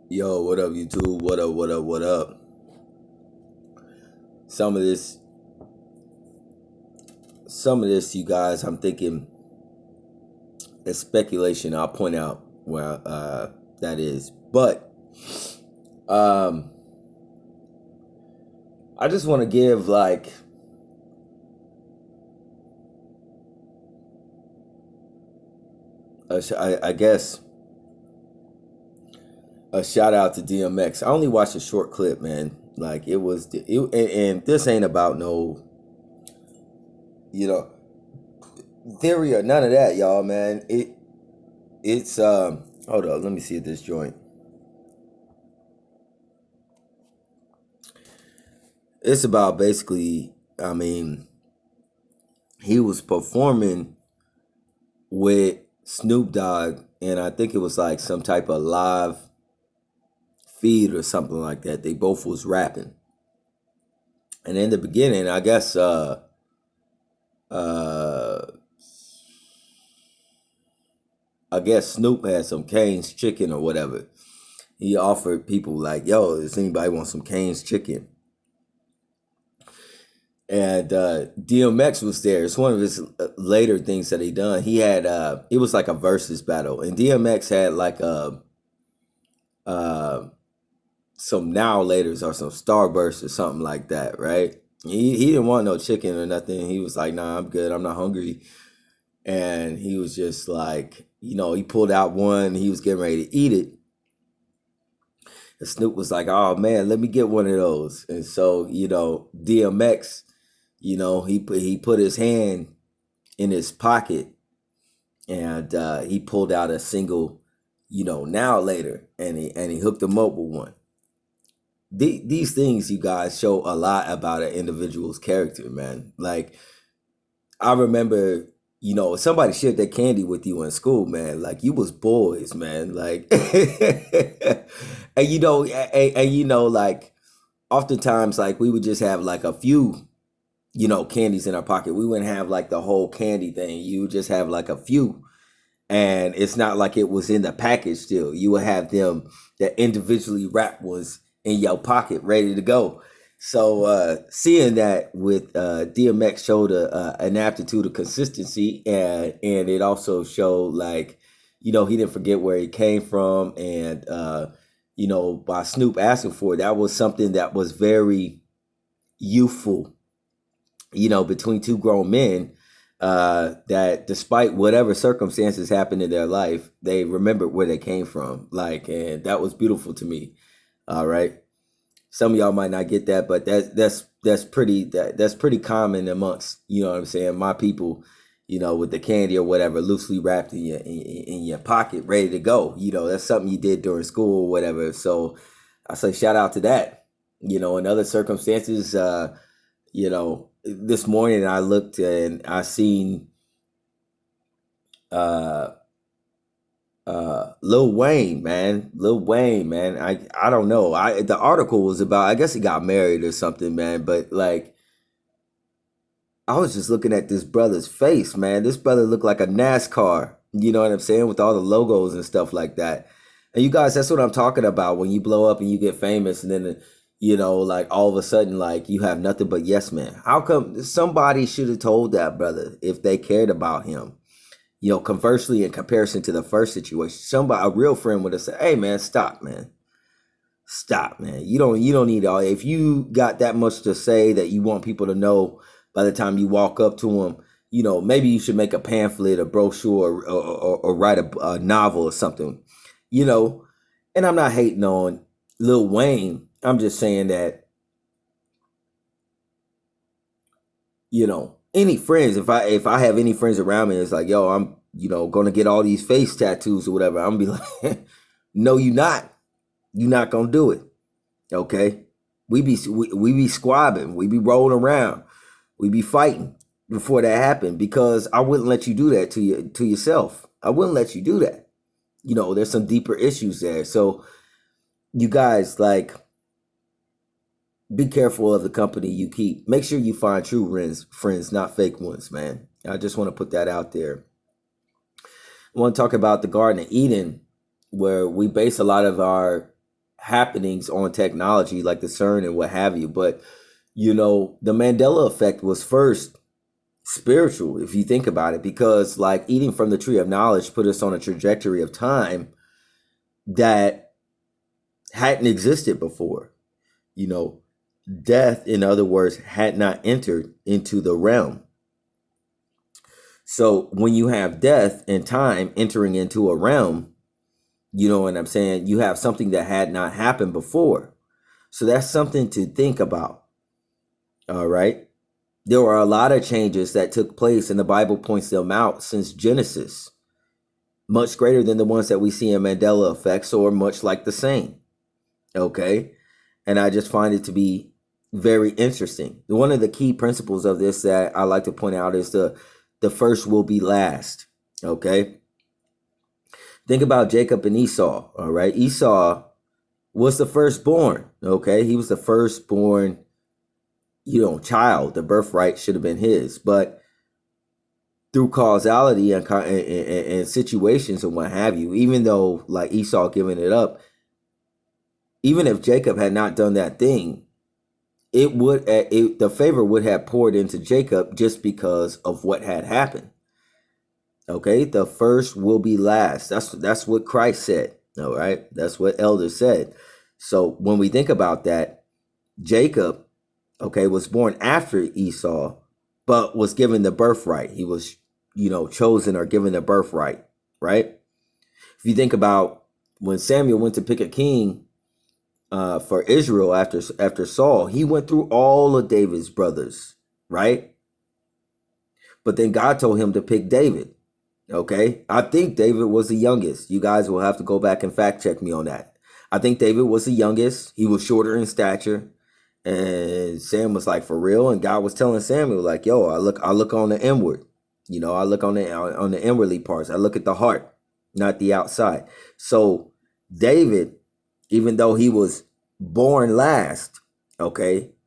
Yo, what up, YouTube? What up, what up, what up? Some of this, some of this, you guys, I'm thinking is speculation. I'll point out where that is. But um, I just want to give, like, I guess, a shout out to DMX. I only watched a short clip, man. Like, and this ain't about no, you know, theory or none of that, y'all, man. It's hold on, let me see this joint. It's about basically, I mean, he was performing with Snoop Dogg, and I think it was like some type of live feed or something like that. They both was rapping, and in the beginning, uh, I guess Snoop had some Cane's chicken or whatever. He offered people like, "Yo, does anybody want some Cane's chicken?" And DMX was there. It's one of his later things that he done. He had it was like a versus battle, and DMX had like uh, some now laters or some Starburst or something like that, right? He didn't want no chicken or nothing. He was like, "Nah, I'm good. I'm not hungry." And he was just like, he pulled out one. He was getting ready to eat it. And Snoop was like, "Oh man, let me get one of those." And so, DMX, he put his hand in his pocket, and he pulled out a single, now later, and he hooked him up with one. These things, you guys, show a lot about an individual's character, man. Like, I remember, somebody shared that candy with you in school, man. Like, you was boys, man. Like, and like, oftentimes, like, we would just have like a few, candies in our pocket. We wouldn't have like the whole candy thing. You would just have like a few, and it's not like it was in the package still. You would have them that individually wrapped was in your pocket, ready to go. So seeing that with DMX showed an aptitude of consistency, and it also showed, like, he didn't forget where he came from, and by Snoop asking for it, that was something that was very youthful, between two grown men, that despite whatever circumstances happened in their life, they remembered where they came from. Like, and that was beautiful to me. All right. Some of y'all might not get that, but that's pretty common amongst, what I'm saying, my people, with the candy or whatever loosely wrapped in your pocket, ready to go. That's something you did during school or whatever. So I say shout out to that. In other circumstances, this morning I looked and I seen uh Lil Wayne, man. Lil Wayne, man. I don't know. The article was about, I guess he got married or something, man, but like, I was just looking at this brother's face, man. This brother looked like a NASCAR, you know what I'm saying, with all the logos and stuff like that. And you guys, that's what I'm talking about, when you blow up and you get famous, and then like, all of a sudden, like, you have nothing but yes man. How come somebody should have told that brother if they cared about him? Conversely, in comparison to the first situation, a real friend would have said, "Hey, man, stop, man, stop, man. You don't need all. If you got that much to say that you want people to know, by the time you walk up to them, maybe you should make a pamphlet, a brochure, or write a novel or something, you know." And I'm not hating on Lil Wayne. I'm just saying that, any friends, if I have any friends around me, it's like, "Yo, I'm gonna get all these face tattoos or whatever," I'm gonna be like, "No, you're not gonna do it." Okay, we be squabbing, we be rolling around, we be fighting before that happened, because I wouldn't let you do that to yourself. I wouldn't let you do that. There's some deeper issues there. So you guys, like, be careful of the company you keep. Make sure you find true friends, not fake ones, man. I just want to put that out there. I want to talk about the Garden of Eden, where we base a lot of our happenings on technology like the CERN and what have you. But, the Mandela effect was first spiritual, if you think about it, because like eating from the tree of knowledge put us on a trajectory of time that hadn't existed before. Death, in other words, had not entered into the realm. So when you have death and time entering into a realm, you know what I'm saying? You have something that had not happened before. So that's something to think about. All right. There are a lot of changes that took place, and the Bible points them out since Genesis, much greater than the ones that we see in Mandela effects, or much like the same. Okay. And I just find it to be very interesting. One of the key principles of this that I like to point out is the first will be last. Okay. Think about Jacob and Esau. All right. Esau was the firstborn. Okay. He was the firstborn, child. The birthright should have been his. But through causality and situations and what have you, even though like Esau giving it up, even if Jacob had not done that thing, the favor would have poured into Jacob just because of what had happened. Okay, the first will be last. That's what Christ said. All right, that's what elders said. So when we think about that, Jacob, was born after Esau, but was given the birthright. He was, chosen or given the birthright, right? If you think about when Samuel went to pick a king for Israel after Saul, he went through all of David's brothers, right? But then God told him to pick David. Okay, I think David was the youngest. You guys will have to go back and fact check me on that. I think David was the youngest. He was shorter in stature. And Sam was like, for real? And God was telling Samuel, like, yo, I look on the inward. I look on the inwardly parts. I look at the heart, not the outside. So David, even though he was born last, he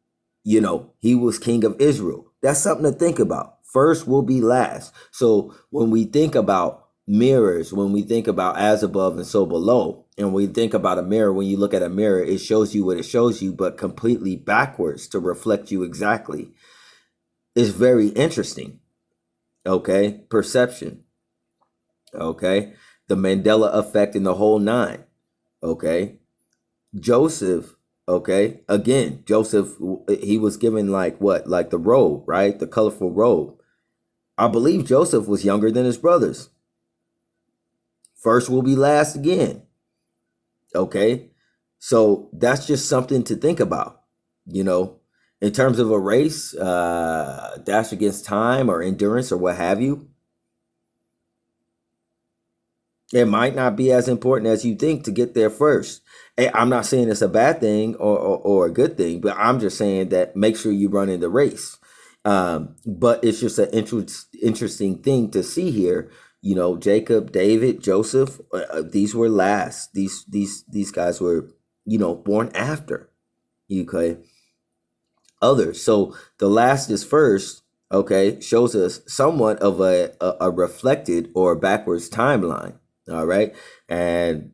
was king of Israel. That's something to think about. First will be last. So when we think about mirrors, when we think about as above and so below, and we think about a mirror, when you look at a mirror, it shows you what it shows you, but completely backwards to reflect you exactly. It's very interesting. Okay. Perception. Okay. The Mandela effect in the whole nine. Okay. Joseph. Okay. Again, Joseph, he was given like the robe, right? The colorful robe. I believe Joseph was younger than his brothers. First will be last again. Okay. So that's just something to think about, in terms of a race, dash against time or endurance or what have you. It might not be as important as you think to get there first. I'm not saying it's a bad thing or a good thing, but I'm just saying that make sure you run in the race. But it's just an interesting thing to see here. Jacob, David, Joseph, these were last. These guys were, born after. Okay. Others. So the last is first. Okay, shows us somewhat of a reflected or backwards timeline. All right, and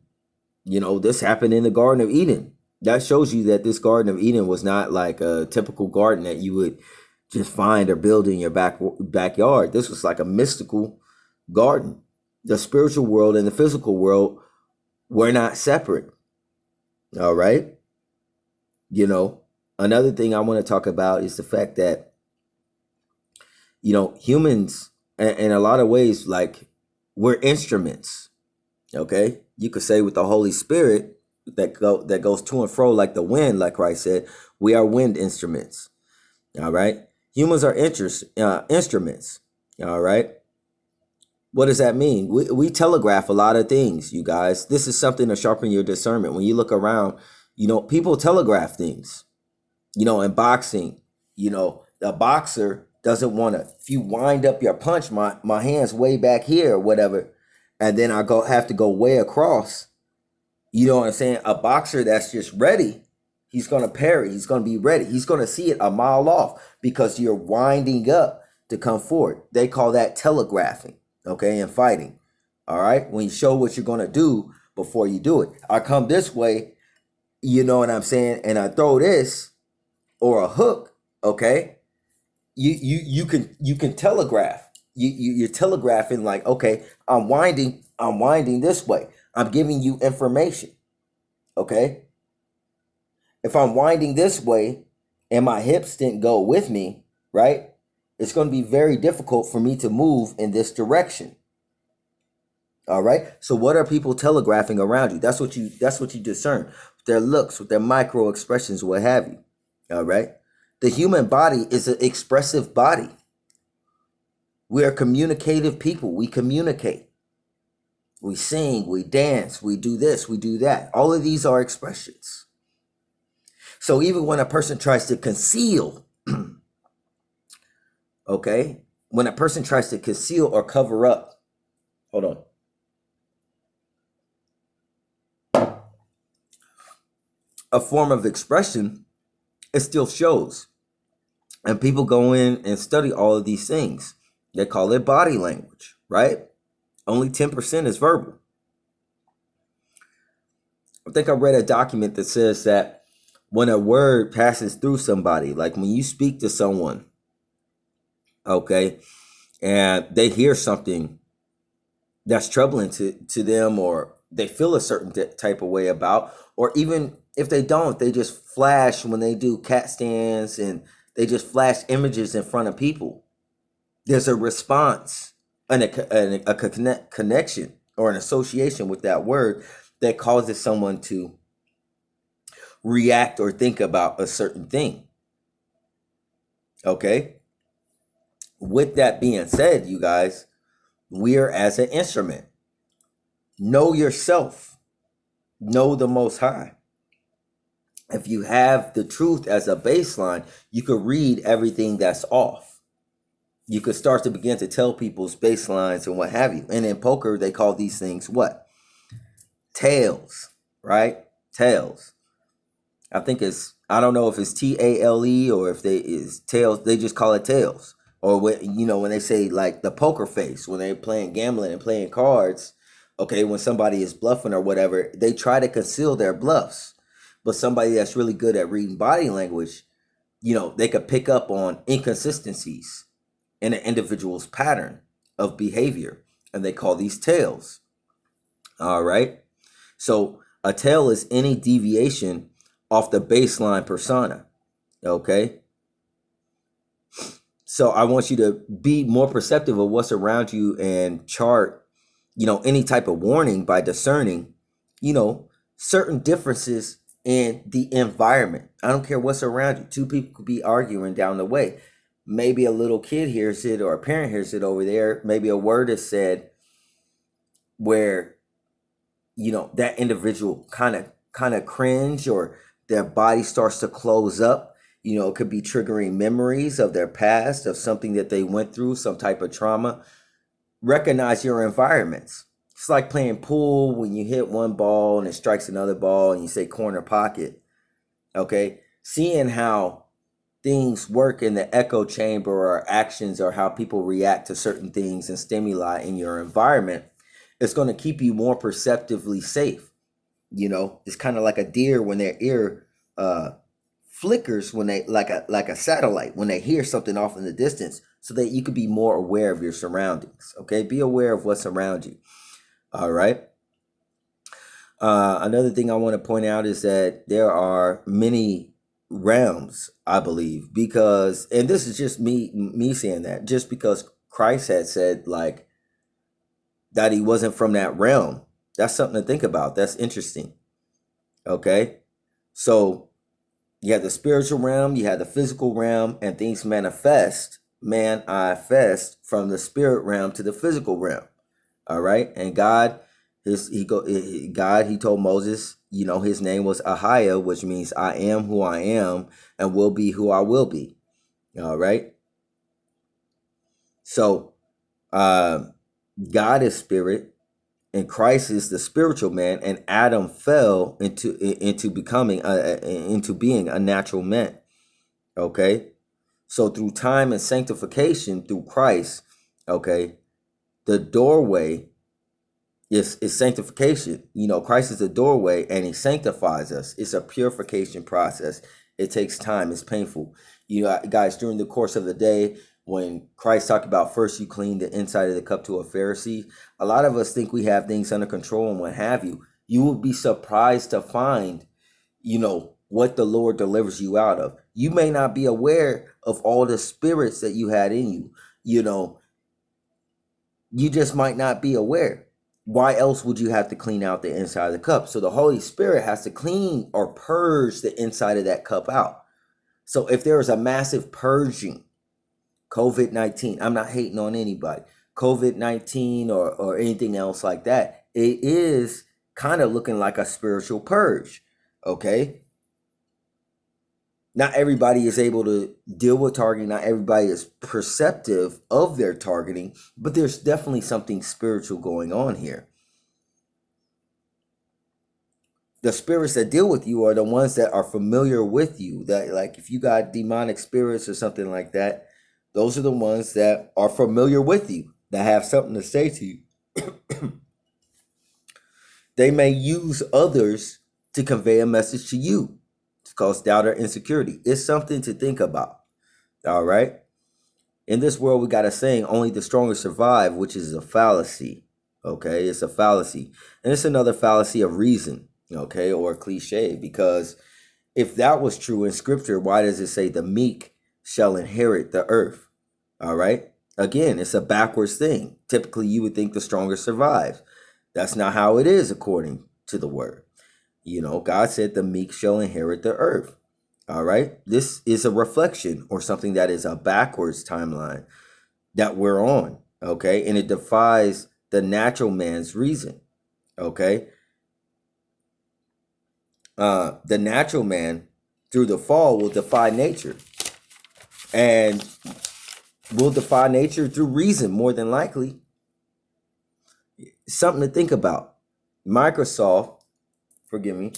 this happened in the Garden of Eden. That shows you that this Garden of Eden was not like a typical garden that you would just find or build in your backyard. This was like a mystical garden. The spiritual world and the physical world were not separate. All right. Another thing I want to talk about is the fact that, humans in a lot of ways, like we're instruments. Okay. You could say with the Holy Spirit that goes to and fro like the wind, like Christ said, we are wind instruments. All right. Humans are instruments. All right. What does that mean? We telegraph a lot of things, you guys. This is something to sharpen your discernment. When you look around, people telegraph things, in boxing, the boxer doesn't want to, if you wind up your punch, my hand's way back here or whatever, and then I have to go way across. You know what I'm saying? A boxer that's just ready, he's going to parry. He's going to be ready. He's going to see it a mile off because you're winding up to come forward. They call that telegraphing, okay, in fighting. All right? When you show what you're going to do before you do it. I come this way, You know what I'm saying? And I throw this or a hook, okay? You can telegraph. You're telegraphing like, okay, I'm winding this way. I'm giving you information, okay? If I'm winding this way and my hips didn't go with me, right? It's going to be very difficult for me to move in this direction. All right. So what are people telegraphing around you? That's what you discern. With their looks, with their micro expressions, what have you. All right. The human body is an expressive body. We are communicative people. We communicate. We sing, we dance, we do this, we do that. All of these are expressions. So even when a person tries to conceal, okay, when a person tries to conceal or cover up, hold on. A form of expression, it still shows. And people go in and study all of these things. They call it body language, right? Only 10% is verbal. I think I read a document that says that when a word passes through somebody, like when you speak to someone, okay, and they hear something that's troubling to them, or they feel a certain type of way about, or even if they don't, they just flash when they do cat stands and they just flash images in front of people. There's a response and a connection or an association with that word that causes someone to react or think about a certain thing. Okay? With that being said, you guys, we're as an instrument. Know yourself. Know the Most High. If you have the truth as a baseline, you could read everything that's off. You could start to begin to tell people's baselines and what have you. And in poker, they call these things what? Tails, right? Tails. I think I don't know if it's TALE or if they is tails. They just call it tails. Or when they say like the poker face, when they're playing gambling and playing cards, okay, when somebody is bluffing or whatever, they try to conceal their bluffs. But somebody that's really good at reading body language, they could pick up on inconsistencies in an individual's pattern of behavior. And they call these tails. All right. So a tail is any deviation off the baseline persona. Okay. So I want you to be more perceptive of what's around you and chart, any type of warning by discerning, certain differences in the environment. I don't care what's around you. Two people could be arguing down the way. Maybe a little kid hears it or a parent hears it over there. Maybe a word is said where, that individual kind of cringe, or their body starts to close up. It could be triggering memories of their past, of something that they went through, some type of trauma. Recognize your environments. It's like playing pool when you hit one ball and it strikes another ball and you say corner pocket. Okay. Seeing how things work in the echo chamber or actions or how people react to certain things and stimuli in your environment, it's going to keep you more perceptively safe. It's kind of like a deer when their ear flickers when they like a satellite when they hear something off in the distance, so that you could be more aware of your surroundings. Okay, be aware of what's around you. All right. Another thing I want to point out is that there are many realms, I believe, because, and this is just me saying that, just because Christ had said like that he wasn't from that realm. That's something to think about. That's interesting. Okay, so you have the spiritual realm, you have the physical realm, and things manifest from the spirit realm to the physical realm. All right. And God, he told Moses, his name was Ahiah, which means I am who I am and will be who I will be. All right. So God is spirit, and Christ is the spiritual man, and Adam fell into being a natural man. Okay. So through time and sanctification through Christ, okay, the doorway It's sanctification. You know, Christ is the doorway and he sanctifies us. It's a purification process. It takes time. It's painful. You know, guys, during the course of the day, when Christ talked about first you clean the inside of the cup to a Pharisee, a lot of us think we have things under control and what have you. You will be surprised to find, you know, what the Lord delivers you out of. You may not be aware of all the spirits that you had in you. You know, you just might not be aware. Why else would you have to clean out the inside of the cup? So the Holy Spirit has to clean or purge the inside of that cup out. So if there is a massive purging, COVID-19, I'm not hating on anybody, COVID-19 or anything else like that, it is kind of looking like a spiritual purge, okay? Not everybody is able to deal with targeting. Not everybody is perceptive of their targeting, but there's definitely something spiritual going on here. The spirits that deal with you are the ones that are familiar with you. That, like, if you got demonic spirits or something like that, those are the ones that are familiar with you, that have something to say to you. They may use others to convey a message to you. It's called doubt or insecurity. It's something to think about. All right. In this world, we got a saying, only the strongest survive, which is a fallacy. Okay. It's a fallacy. And it's another fallacy of reason. Okay. Or a cliche, because if that was true in scripture, why does it say the meek shall inherit the earth? All right. Again, it's a backwards thing. Typically, you would think the strongest survives. That's not how it is according to the word. You know, God said the meek shall inherit the earth. All right. This is a reflection or something that is a backwards timeline that we're on. Okay. And it defies the natural man's reason. Okay. The natural man through the fall will defy nature, and will defy nature through reason more than likely. Something to think about. Microsoft, forgive me.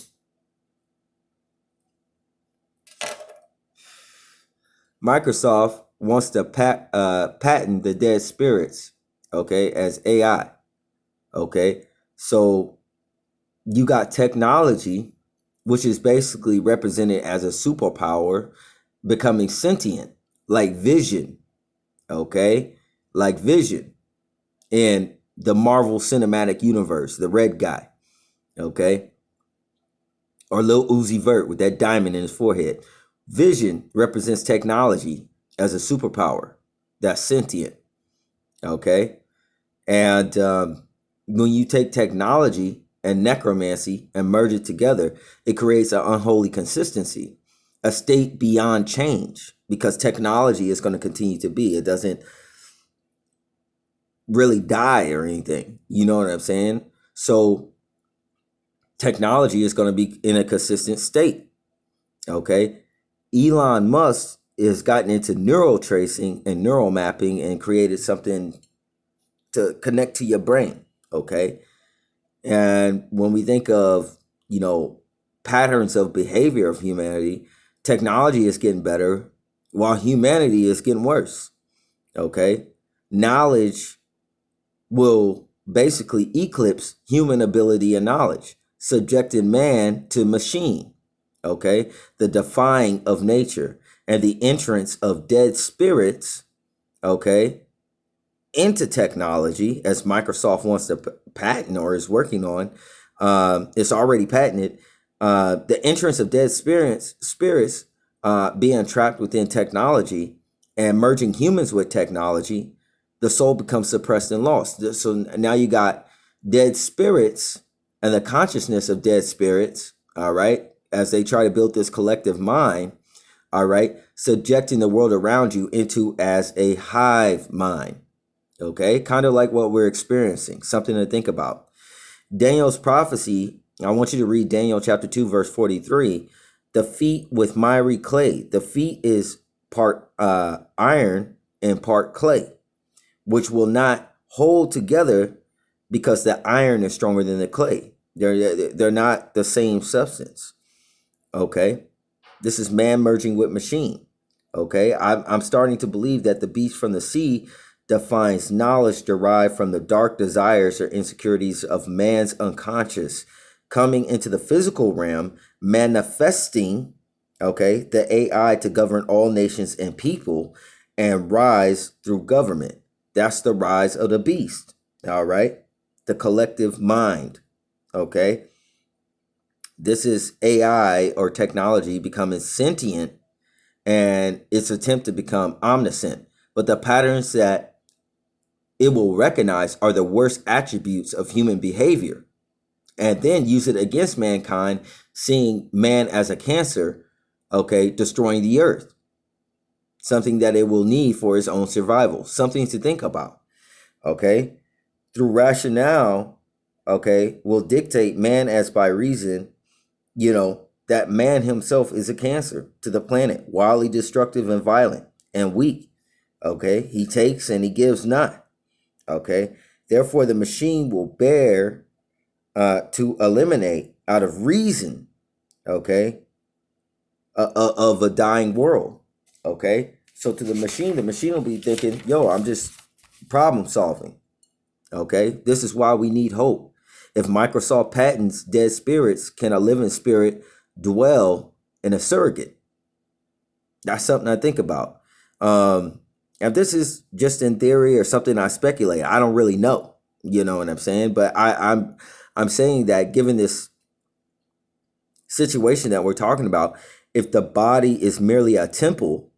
Microsoft wants to patent the dead spirits, okay, as AI. Okay, so you got technology, which is basically represented as a superpower, becoming sentient, like Vision, okay, like Vision in the Marvel Cinematic Universe, the red guy, okay, or Lil Uzi Vert with that diamond in his forehead. Vision represents technology as a superpower that's sentient, okay? And when you take technology and necromancy and merge it together, it creates an unholy consistency, a state beyond change, because technology is going to continue to be. It doesn't really die or anything. You know what I'm saying? So technology is going to be in a consistent state, okay? Elon Musk has gotten into neural tracing and neural mapping and created something to connect to your brain, okay? And when we think of, you know, patterns of behavior of humanity, technology is getting better while humanity is getting worse, okay? Knowledge will basically eclipse human ability and knowledge, subjecting man to machine. Okay, the defying of nature and the entrance of dead spirits, okay, into technology, as Microsoft wants to patent or is working on. It's already patented. The entrance of dead spirits being trapped within technology and merging humans with technology, the soul becomes suppressed and lost. So now you got dead spirits and the consciousness of dead spirits, all right, as they try to build this collective mind, all right, subjecting the world around you into as a hive mind, okay, kind of like what we're experiencing, something to think about. Daniel's prophecy, I want you to read Daniel chapter 2, verse 43, the feet with miry clay. The feet is part iron and part clay, which will not hold together because the iron is stronger than the clay. They're not the same substance. Okay, this is man merging with machine. Okay, I'm starting to believe that the beast from the sea defines knowledge derived from the dark desires or insecurities of man's unconscious coming into the physical realm, manifesting, okay, the AI to govern all nations and people and rise through government. That's the rise of the beast, all right? The collective mind, okay? This is AI or technology becoming sentient and its attempt to become omniscient. But the patterns that it will recognize are the worst attributes of human behavior and then use it against mankind, seeing man as a cancer, okay, destroying the earth. Something that it will need for its own survival. Something to think about, okay? Through rationale, okay, will dictate man as by reason, that man himself is a cancer to the planet, wildly destructive and violent and weak, okay? He takes and he gives not, okay? Therefore, the machine will bear to eliminate out of reason, okay, of a dying world, okay? So to the machine will be thinking, yo, I'm just problem solving, okay? This is why we need hope. If Microsoft patents dead spirits, can a living spirit dwell in a surrogate? That's something I think about. And this is just in theory or something I speculate. I don't really know, you know what I'm saying? But I'm saying that given this situation that we're talking about, if the body is merely a temple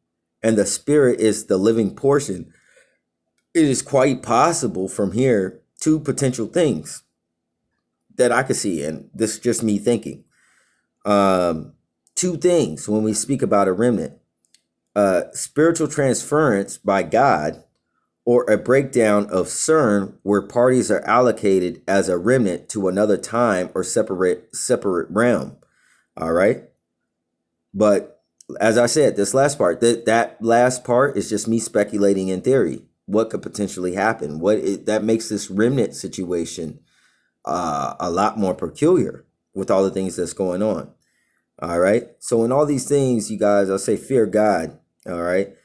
and the spirit is the living portion, it is quite possible from here two potential things that I could see. And this is just me thinking. Two things when we speak about a remnant: spiritual transference by God, or a breakdown of CERN where parties are allocated as a remnant to another time or separate realm. All right. But as I said, this last part, that last part is just me speculating in theory. What could potentially happen? That makes this remnant situation a lot more peculiar with all the things that's going on. All right. So in all these things, you guys, I'll say fear God. All right.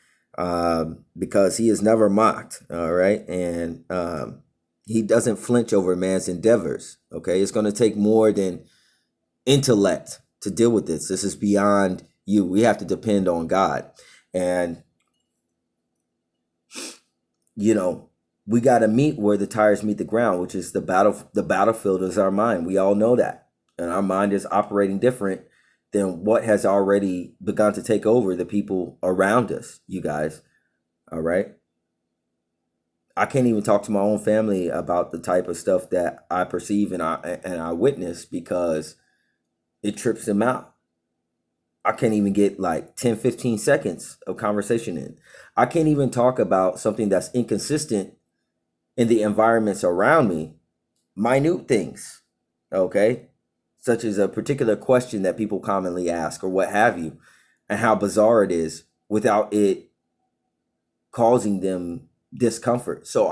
Because he is never mocked. All right. And he doesn't flinch over man's endeavors. Okay. It's going to take more than intellect to deal with this. This is beyond you. We have to depend on God. And, we got to meet where the tires meet the ground, which is the battlefield is our mind. We all know that. And our mind is operating different than what has already begun to take over the people around us, you guys. All right. I can't even talk to my own family about the type of stuff that I perceive and I witness because it trips them out. I can't even get like 10, 15 seconds of conversation in. I can't even talk about something that's inconsistent in the environments around me, minute things, okay? Such as a particular question that people commonly ask or what have you, and how bizarre it is without it causing them discomfort. So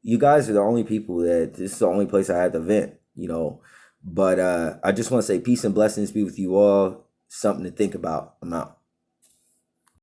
you guys are the only people this is the only place I had to vent, But I just want to say peace and blessings be with you all. Something to think about. I'm out.